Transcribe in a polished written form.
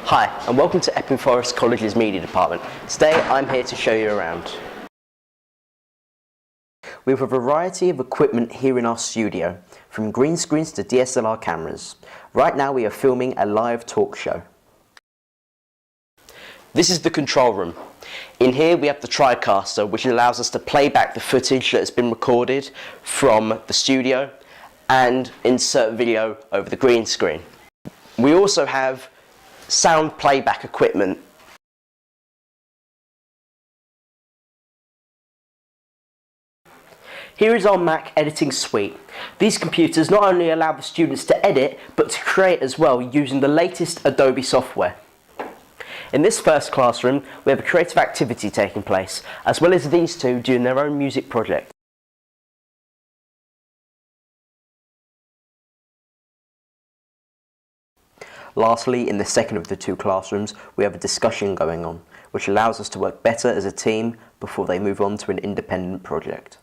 Hi, and welcome to Epping Forest College's Media Department. Today I'm here to show you around. We have a variety of equipment here in our studio, from green screens to DSLR cameras. Right now we are filming a live talk show. This is the control room. In here we have the TriCaster, which allows us to play back the footage that has been recorded from the studio and insert video over the green screen. We also have sound playback equipment. Here is our Mac editing suite. These computers not only allow the students to edit, but to create as well using the latest Adobe software. In this first classroom, we have a creative activity taking place, as well as these two doing their own music project. Lastly, in the second of the two classrooms, we have a discussion going on, which allows us to work better as a team before they move on to an independent project.